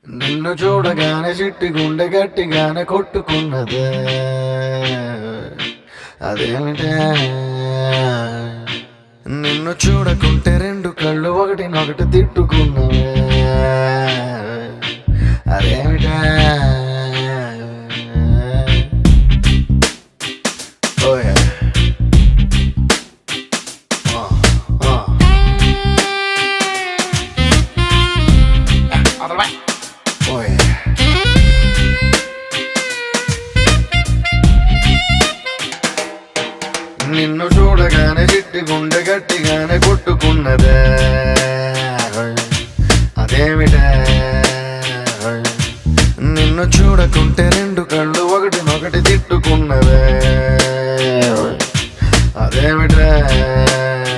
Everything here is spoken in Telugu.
నిన్ను చూడగానే చిట్టి గుండె గట్టిగానే కొట్టుకున్నదే, అదేమిటే? నిన్ను చూడకుంటే రెండు కళ్ళు ఒకటినొకటి తిట్టుకున్నవే, అదేమిటే? ఓయ్ నిన్ను చూడగానే చిట్టి గుండె గట్టిగానే